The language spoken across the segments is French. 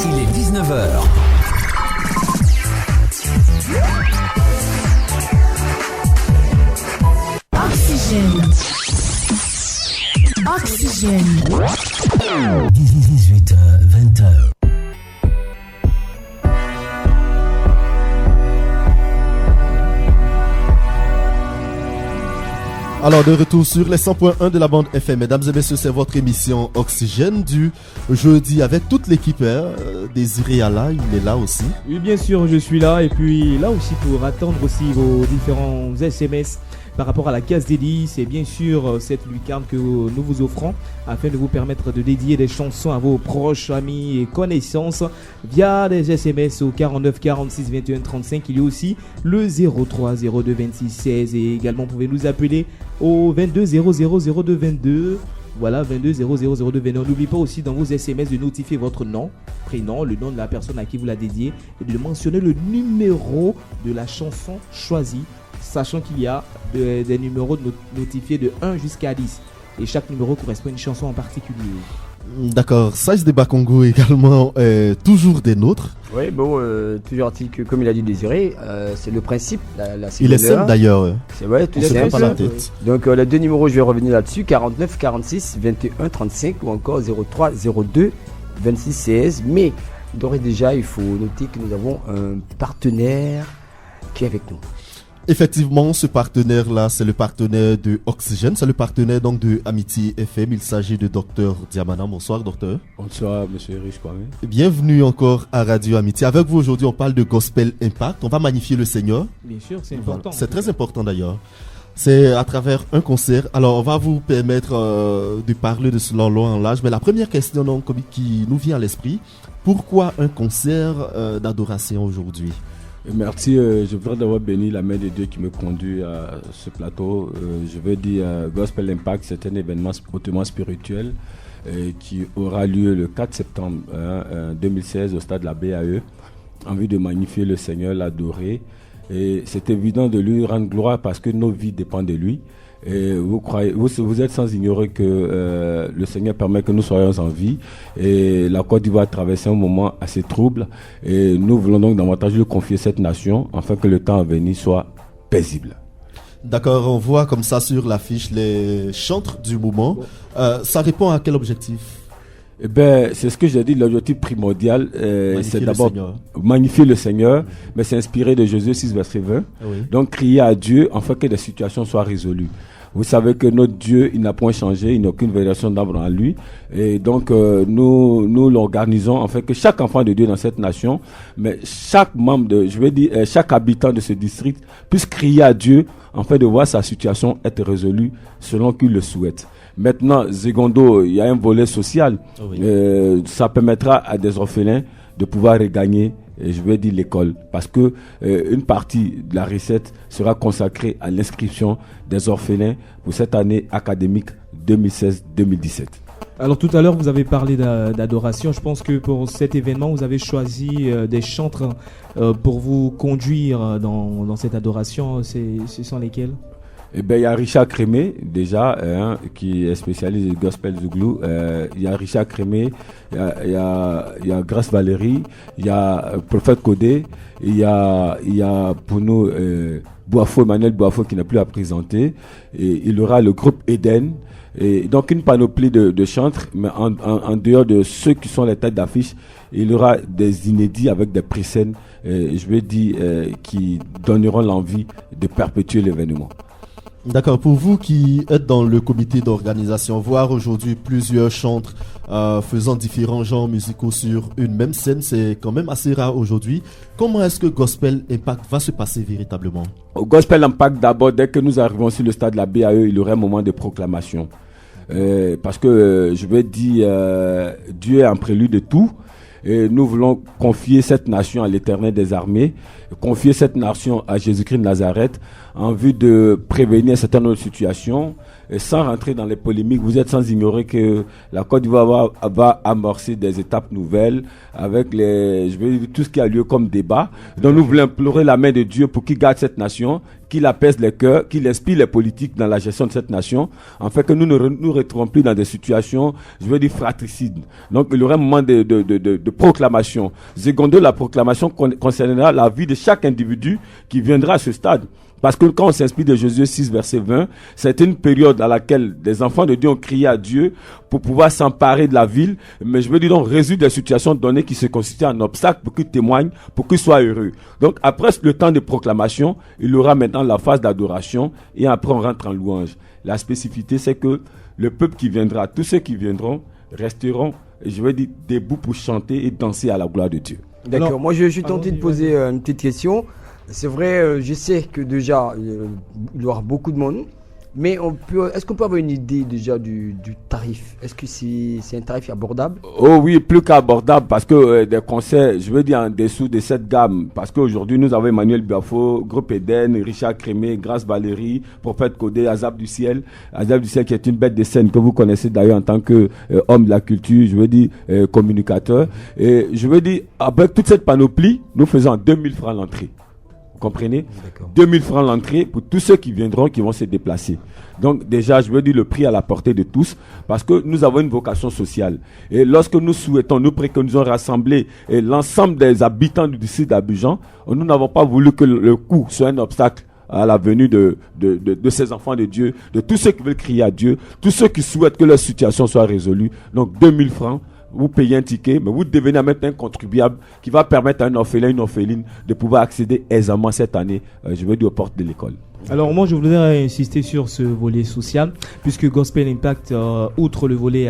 Il est 19h. Oxygène. 18h, 20h. Alors, de retour sur les 100.1 de la bande FM. Mesdames et messieurs, c'est votre émission Oxygène du jeudi avec toute l'équipe. Désiré Alla, il est là aussi. Oui, bien sûr, je suis là. Et puis là aussi pour attendre aussi vos différents SMS par rapport à la case dédiée. C'est bien sûr cette lucarne que nous vous offrons afin de vous permettre de dédier des chansons à vos proches, amis et connaissances via des SMS au 49 46 21 35. Il y a aussi le 03 02 26 16 et également vous pouvez nous appeler au 22 00 02 22. Voilà, 22 00 02 22. N'oubliez pas aussi dans vos SMS de notifier votre nom, prénom, le nom de la personne à qui vous la dédiez et de mentionner le numéro de la chanson choisie, sachant qu'il y a des numéros notifiés de 1 jusqu'à 10 et chaque numéro correspond à une chanson en particulier. D'accord, Size des Bakongo également, toujours des nôtres. Oui, bon, toujours est-il que, comme il a dit Désiré, c'est le principe. Il est simple d'ailleurs. C'est vrai, tout on se prend pas la tête. Donc, les deux numéros, je vais revenir là-dessus 49 46 21 35 ou encore 03 02 26 16. Mais d'ores et déjà, il faut noter que nous avons un partenaire qui est avec nous. Effectivement, ce partenaire-là, c'est le partenaire de Oxygène, c'est le partenaire donc de Amitié FM. Il s'agit de Dr Diamana. Bonsoir, docteur. Bonsoir, monsieur Riche Kwame. Bienvenue encore à Radio Amitié. Avec vous aujourd'hui, on parle de Gospel Impact. On va magnifier le Seigneur. Bien sûr, c'est important. C'est très important d'ailleurs. C'est à travers un concert. Alors, on va vous permettre de parler de cela en large. Mais la première question donc, qui nous vient à l'esprit, pourquoi un concert d'adoration aujourd'hui ? Merci, je voudrais d'abord bénir la main de Dieu qui me conduit à ce plateau. Je veux dire, Gospel Impact, c'est un événement hautement spirituel qui aura lieu le 4 septembre 2016 au stade de la BAE, en vue de magnifier le Seigneur, l'adorer. Et c'est évident de lui rendre gloire parce que nos vies dépendent de lui. Et vous êtes sans ignorer que le Seigneur permet que nous soyons en vie et la Côte d'Ivoire traverse un moment assez trouble et nous voulons donc davantage lui confier cette nation afin que le temps à venir soit paisible. D'accord, on voit comme ça sur l'affiche les chantres du moment. Ça répond à quel objectif ? Eh ben, c'est ce que j'ai dit, l'objectif primordial, c'est d'abord magnifier le Seigneur, mais c'est inspiré de Josué 6, verset 20. Oui. Donc, crier à Dieu afin que des situations soient résolues. Vous savez que notre Dieu, il n'a point changé, il n'a aucune variation d'arbre en lui. Et donc, nous l'organisons en fait que chaque enfant de Dieu dans cette nation, mais chaque membre chaque habitant de ce district puisse crier à Dieu afin de voir sa situation être résolue selon qu'il le souhaite. Maintenant, secondo, il y a un volet social. Oui. Ça permettra à des orphelins de pouvoir regagner, l'école. Parce que une partie de la recette sera consacrée à l'inscription des orphelins pour cette année académique 2016-2017. Alors tout à l'heure, vous avez parlé d'adoration. Je pense que pour cet événement, vous avez choisi des chantres pour vous conduire dans cette adoration. Ce sont lesquels ? Eh ben, il y a Richard Crémé, déjà, qui est spécialiste du gospel zouglou. Il y a Richard Crémé, il y a Grâce Valérie, il y a Prophète Codé, il y a pour nous, Emmanuel Boafo qui n'a plus à présenter. Et il y aura le groupe Eden. Et donc, une panoplie de chantres, mais en dehors de ceux qui sont les têtes d'affiche, il y aura des inédits avec des pré-scènes, qui donneront l'envie de perpétuer l'événement. D'accord, pour vous qui êtes dans le comité d'organisation, voir aujourd'hui plusieurs chantres faisant différents genres musicaux sur une même scène, c'est quand même assez rare aujourd'hui. Comment est-ce que Gospel Impact va se passer véritablement ? Au Gospel Impact, d'abord, dès que nous arrivons sur le stade de la BAE, il y aura un moment de proclamation. Parce que, Dieu est en prélude de tout. Et nous voulons confier cette nation à l'Éternel des armées, confier cette nation à Jésus-Christ de Nazareth en vue de prévenir certaines autres situations sans rentrer dans les polémiques, vous êtes sans ignorer que la Côte d'Ivoire va amorcer des étapes nouvelles avec tout ce qui a lieu comme débat. Donc nous voulons implorer la main de Dieu pour qu'il garde cette nation, qu'il apaise les cœurs, qu'il inspire les politiques dans la gestion de cette nation, afin que nous ne nous retrouvons plus dans des situations, fratricides. Donc il y aura un moment de proclamation. Secondo, la proclamation concernera la vie de chaque individu qui viendra à ce stade. Parce que quand on s'inspire de Josué 6, verset 20, c'est une période à laquelle des enfants de Dieu ont crié à Dieu pour pouvoir s'emparer de la ville, mais donc résoudre des situations données qui se constituent un obstacle pour qu'ils témoignent, pour qu'ils soient heureux. Donc après le temps de proclamation, il y aura maintenant la phase d'adoration et après on rentre en louange. La spécificité, c'est que le peuple qui viendra, tous ceux qui viendront, resteront, debout pour chanter et danser à la gloire de Dieu. D'accord, alors, moi je suis tenté de poser une petite question. C'est vrai, je sais que déjà, il y aura beaucoup de monde, mais est-ce qu'on peut avoir une idée déjà du tarif? Est-ce que c'est un tarif abordable? Oh oui, plus qu'abordable, parce que des concerts, en dessous de cette gamme, parce qu'aujourd'hui nous avons Emmanuel Biafo, Groupe Eden, Richard Crémé, Grâce Valérie, Prophète Codé, Azab du Ciel qui est une bête de scène que vous connaissez d'ailleurs en tant que homme de la culture, communicateur. Et avec toute cette panoplie, nous faisons 2000 francs l'entrée. Comprenez? 2000 francs l'entrée pour tous ceux qui viendront, qui vont se déplacer. Donc déjà, le prix à la portée de tous, parce que nous avons une vocation sociale. Et lorsque nous souhaitons, nous préconisons rassembler l'ensemble des habitants du district d'Abidjan, nous n'avons pas voulu que le coût soit un obstacle à la venue de ces enfants de Dieu, de tous ceux qui veulent crier à Dieu, tous ceux qui souhaitent que leur situation soit résolue. Donc 2000 francs. Vous payez un ticket, mais vous devenez maintenant un contribuable qui va permettre à un orphelin, une orpheline de pouvoir accéder aisément cette année, aux portes de l'école. Alors moi je voudrais insister sur ce volet social, puisque Gospel Impact, outre le volet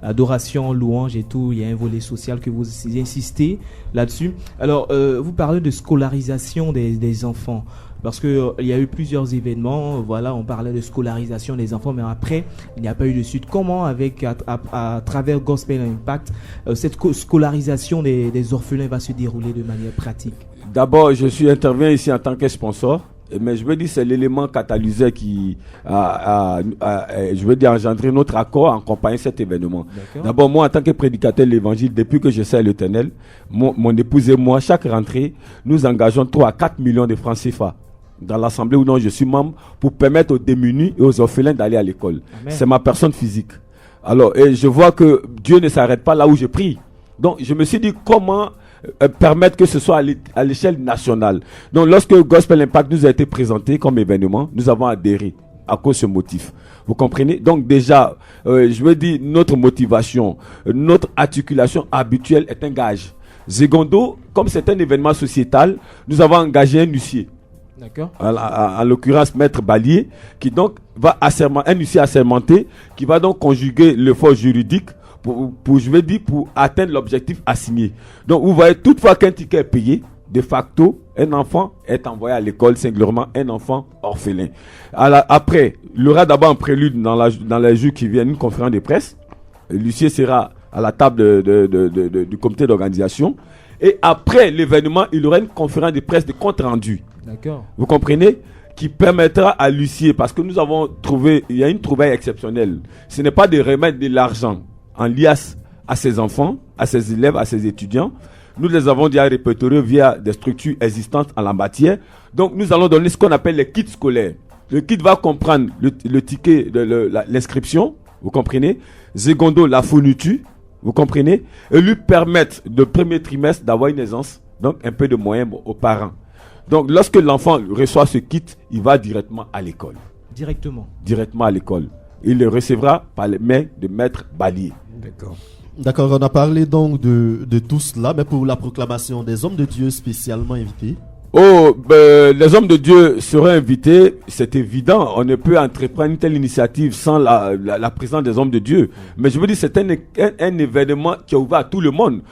adoration, louange et tout, il y a un volet social que vous insistez là-dessus. Alors vous parlez de scolarisation des enfants. Parce que il y a eu plusieurs événements, on parlait de scolarisation des enfants, mais après, il n'y a pas eu de suite. Comment, à travers Gospel Impact, cette scolarisation des orphelins va se dérouler de manière pratique? D'abord, interviens ici en tant que sponsor, mais c'est l'élément catalyseur qui a engendré notre accord en accompagnant cet événement. D'accord. D'abord, moi, en tant que prédicateur de l'évangile, depuis que je sais l'Éternel, mon épouse et moi, chaque rentrée, nous engageons 3 à 4 millions de francs CFA dans l'assemblée où non je suis membre pour permettre aux démunis et aux orphelins d'aller à l'école. Amen. C'est ma personne physique. Alors, et je vois que Dieu ne s'arrête pas là où je prie. Donc, je me suis dit comment permettre que ce soit à l'échelle nationale. Donc, lorsque Gospel Impact nous a été présenté comme événement, nous avons adhéré à cause de ce motif. Vous comprenez? Donc déjà, notre motivation, notre articulation habituelle est un gage. Secondo, comme c'est un événement sociétal, nous avons engagé un huissier. D'accord. En l'occurrence, Maître Balier, qui donc va un huissier assermenté, qui va donc conjuguer l'effort juridique pour atteindre l'objectif assigné. Donc, vous voyez, toutefois qu'un ticket est payé, de facto, un enfant est envoyé à l'école, singulièrement un enfant orphelin. Après, il y aura d'abord un prélude dans les jours qui viennent, une conférence de presse. L'huissier sera à la table du comité d'organisation. Et après l'événement, il y aura une conférence de presse de compte rendu. D'accord. Vous comprenez? Qui permettra à l'huissier, parce que nous avons trouvé, il y a une trouvaille exceptionnelle. Ce n'est pas de remettre de l'argent en liasse à ses enfants, à ses élèves, à ses étudiants. Nous les avons déjà répertoriés via des structures existantes en la matière. Donc, nous allons donner ce qu'on appelle les kits scolaires. Le kit va comprendre le ticket de l'inscription, vous comprenez? Secondo, la fourniture, vous comprenez? Et lui permettre, de premier trimestre, d'avoir une aisance, donc un peu de moyens aux parents. Donc, lorsque l'enfant reçoit ce kit, il va directement à l'école. Directement à l'école. Il le recevra par les mains de Maître Balier. D'accord, on a parlé donc de tout cela, mais pour la proclamation des hommes de Dieu spécialement invités. Les hommes de Dieu seraient invités, c'est évident. On ne peut entreprendre une telle initiative sans la présence des hommes de Dieu. Mais je veux dire, c'est un événement qui est ouvert à tout le monde.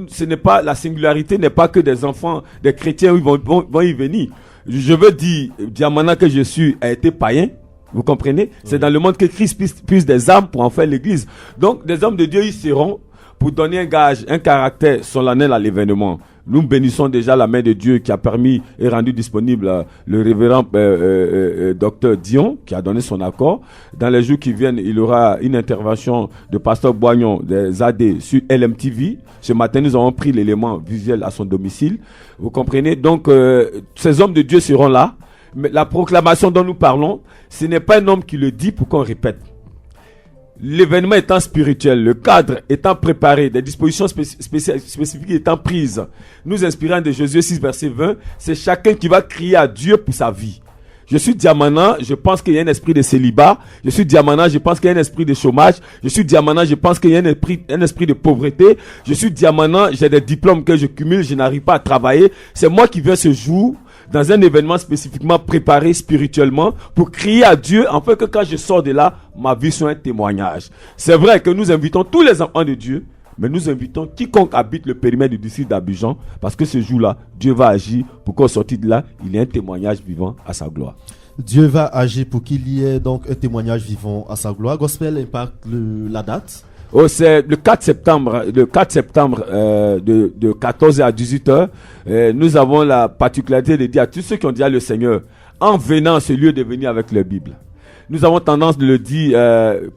Ce n'est pas, la singularité n'est pas que des enfants, des chrétiens vont y venir. Je veux dire, Diamana que je suis a été païen. Vous comprenez? C'est dans le monde que Christ puise des âmes pour en faire l'église. Donc, des hommes de Dieu, ils seront pour donner un gage, un caractère solennel à l'événement. Nous bénissons déjà la main de Dieu qui a permis et rendu disponible le révérend docteur Dion qui a donné son accord. Dans les jours qui viennent, il y aura une intervention de pasteur Boignon des AD sur LMTV. Ce matin, nous avons pris l'élément visuel à son domicile. Vous comprenez? Donc, ces hommes de Dieu seront là. Mais la proclamation dont nous parlons, ce n'est pas un homme qui le dit pour qu'on répète. L'événement étant spirituel, le cadre étant préparé, des dispositions spécifiques étant prises, nous inspirant de Josué 6 verset 20, c'est chacun qui va crier à Dieu pour sa vie. Je suis diamana, je pense qu'il y a un esprit de célibat. Je suis diamana, je pense qu'il y a un esprit de chômage. Je suis diamana, je pense qu'il y a un esprit de pauvreté. Je suis diamana, j'ai des diplômes que je cumule, je n'arrive pas à travailler. C'est moi qui viens ce jour dans un événement spécifiquement préparé spirituellement pour crier à Dieu afin que quand je sors de là, ma vie soit un témoignage. C'est vrai que nous invitons tous les enfants de Dieu, mais nous invitons quiconque habite le périmètre du district d'Abidjan parce que ce jour-là, Dieu va agir pour qu'au sorti de là, il y ait un témoignage vivant à sa gloire. Dieu va agir pour qu'il y ait donc un témoignage vivant à sa gloire. Gospel Impact, la date? Oh, c'est le 4 septembre, de 14h à 18h. Nous avons la particularité de dire à tous ceux qui ont dit à le Seigneur, en venant à ce lieu de venir avec leur Bible. Nous avons tendance de le dire,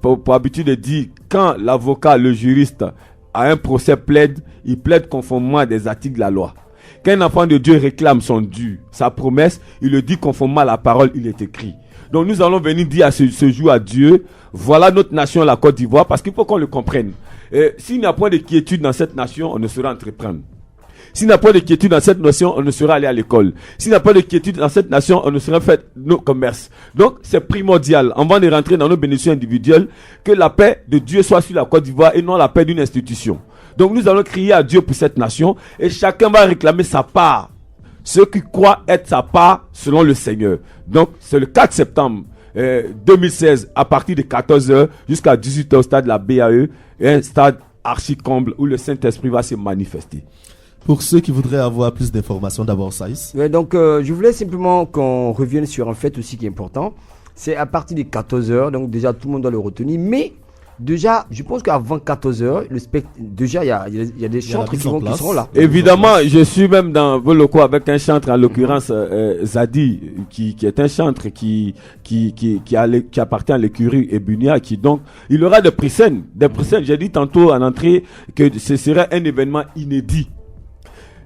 pour habitude de dire, quand l'avocat, le juriste, a un procès plaide, il plaide conformément à des articles de la loi. Quand un enfant de Dieu réclame son dû, sa promesse, il le dit conformément à la parole, il est écrit. Donc nous allons venir dire à ce jour à Dieu, voilà notre nation, la Côte d'Ivoire, parce qu'il faut qu'on le comprenne. S'il n'y a point de quiétude dans cette nation, on ne saura entreprendre. S'il n'y a pas de quiétude dans cette nation, on ne sera allé à l'école. S'il n'y a pas de quiétude dans cette nation, on ne sera fait nos commerces. Donc, c'est primordial, avant de rentrer dans nos bénédictions individuelles, que la paix de Dieu soit sur la Côte d'Ivoire et non la paix d'une institution. Donc, nous allons crier à Dieu pour cette nation et chacun va réclamer sa part. Ceux qui croient être sa part selon le Seigneur. Donc, c'est le 4 septembre 2016 à partir de 14h jusqu'à 18h au stade de la BAE, un stade archi-comble où le Saint-Esprit va se manifester. Pour ceux qui voudraient avoir plus d'informations, d'abord Saïs. Donc, je voulais simplement qu'on revienne sur un fait aussi qui est important. C'est à partir de 14h, donc déjà tout le monde doit le retenir. Mais déjà, je pense qu'avant 14h, déjà il y a des chantres qui seront là. Évidemment, je suis même dans vos locaux avec un chantre, en l'occurrence Zadi, qui est un chantre qui appartient à l'écurie Ebunia, donc il aura des prix-scènes. J'ai dit tantôt en entrée que ce serait un événement inédit.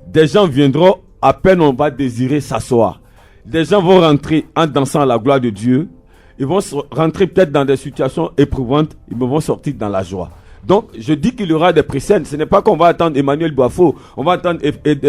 Des gens viendront, à peine on va désirer s'asseoir. Des gens vont rentrer en dansant à la gloire de Dieu. Ils vont rentrer peut-être dans des situations éprouvantes. Ils vont sortir dans la joie. Donc, je dis qu'il y aura des pré-scènes. Ce n'est pas qu'on va attendre Emmanuel Boafo, on va attendre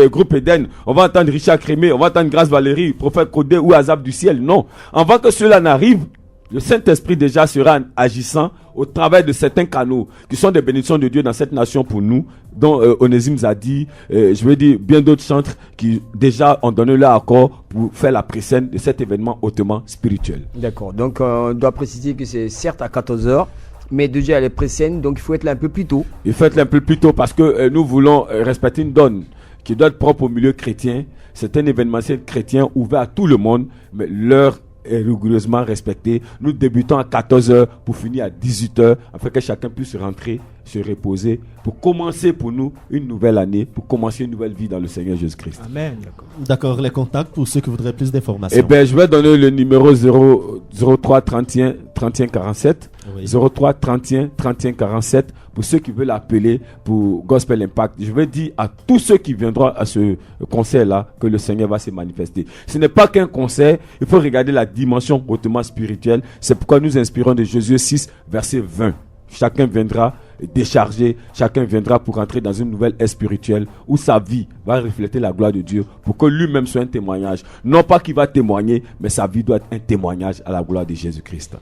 Groupe Eden, on va attendre Richard Crémé, on va attendre Grâce Valérie, Prophète Kodé ou Azab du ciel. Non. Avant que cela n'arrive, le Saint-Esprit déjà sera agissant au travers de certains canaux qui sont des bénédictions de Dieu dans cette nation pour nous, dont Onésime Zadi, je veux dire bien d'autres chantres qui déjà ont donné leur accord pour faire la pré-scène de cet événement hautement spirituel. D'accord, donc on doit préciser que c'est certes à 14h, mais déjà les pré-scènes, donc il faut être là un peu plus tôt. Il faut être là un peu plus tôt parce que nous voulons respecter une donne qui doit être propre au milieu chrétien. C'est un événementiel chrétien ouvert à tout le monde, mais l'heure est rigoureusement respecté. Nous débutons à 14h pour finir à 18h afin que chacun puisse rentrer, se reposer pour commencer pour nous une nouvelle année, pour commencer une nouvelle vie dans le Seigneur Jésus-Christ. Amen. D'accord, les contacts pour ceux qui voudraient plus d'informations. Eh bien, je vais donner le numéro 03 31 31 47. Oui. 03 31 31 47 pour ceux qui veulent appeler pour Gospel Impact. Je vais dire à tous ceux qui viendront à ce concert-là que le Seigneur va se manifester. Ce n'est pas qu'un concert, il faut regarder la dimension hautement spirituelle. C'est pourquoi nous inspirons de Josué 6, verset 20. Chacun viendra décharger, chacun viendra pour entrer dans une nouvelle ère spirituelle où sa vie va refléter la gloire de Dieu pour que lui-même soit un témoignage. Non pas qu'il va témoigner, mais sa vie doit être un témoignage à la gloire de Jésus-Christ.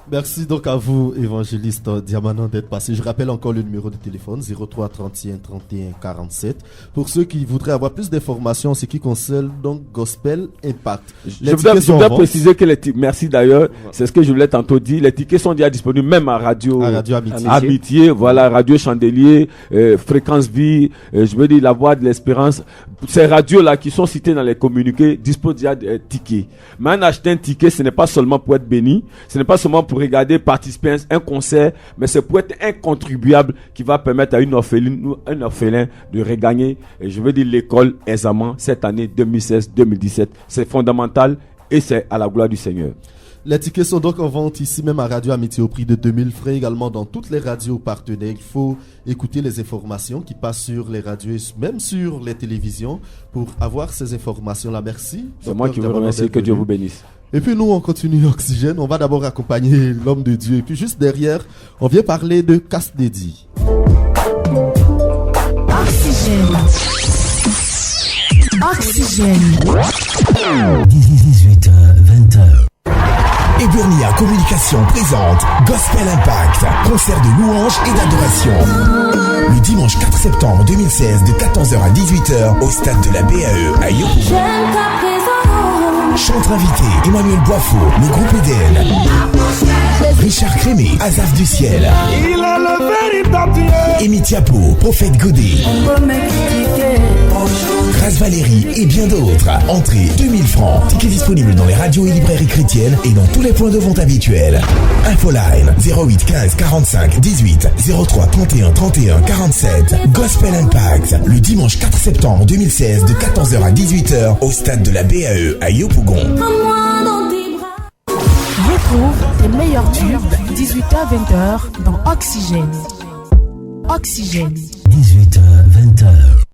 Merci donc à vous, évangéliste Diamana, d'être passé. Je rappelle encore le numéro de téléphone 03 31 31 47 pour ceux qui voudraient avoir plus d'informations en ce qui concerne donc Gospel Impact. Je voudrais préciser que les tickets, merci d'ailleurs, c'est ce que je voulais tantôt dire, les tickets sont déjà disponibles même à Radio Amitié, voilà, Radio Chandelier, Fréquence Vie, je veux dire La Voix de l'Espérance. Ces radios-là qui sont citées dans les communiqués disposent déjà des tickets. Mais en achetant un ticket, ce n'est pas seulement pour être béni, ce n'est pas seulement pour pour regarder, participer à un concert, mais c'est pour être un contribuable qui va permettre à un orphelin de regagner, et je veux dire, l'école aisément cette année 2016-2017. C'est fondamental et c'est à la gloire du Seigneur. Les tickets sont donc en vente ici même à Radio Amitié au prix de 2000 francs, également dans toutes les radios partenaires. Il faut écouter les informations qui passent sur les radios et même sur les télévisions pour avoir ces informations-là. Merci. C'est moi qui vous remercie, que Dieu vous bénisse. Et puis nous, on continue Oxygène. On va d'abord accompagner l'homme de Dieu. Et puis juste derrière, on vient parler de Casse Dédi. Oxygène. Oxygène. 18h-20h. Eburnia Communication présente Gospel Impact, concert de louanges et d'adoration. Le dimanche 4 septembre 2016 de 14h à 18h au stade de la BAE à Yopougon. Chantre invité Emmanuel Boifo, le groupe Eden. Richard Crémé, Azaf du ciel. Emi Tiapo, Prophète Godé. Grâce Valérie et bien d'autres. Entrée 2000 francs. Tickets disponibles dans les radios et librairies chrétiennes et dans tous les points de vente habituels. Infoline 08 15 45 18 03 31 31 47. Gospel Impact, le dimanche 4 septembre 2016 de 14h à 18h au stade de la BAE à Yopougon. Retrouve les meilleurs tubes 18h-20h dans Oxygène. Oxygène. 18h-20h.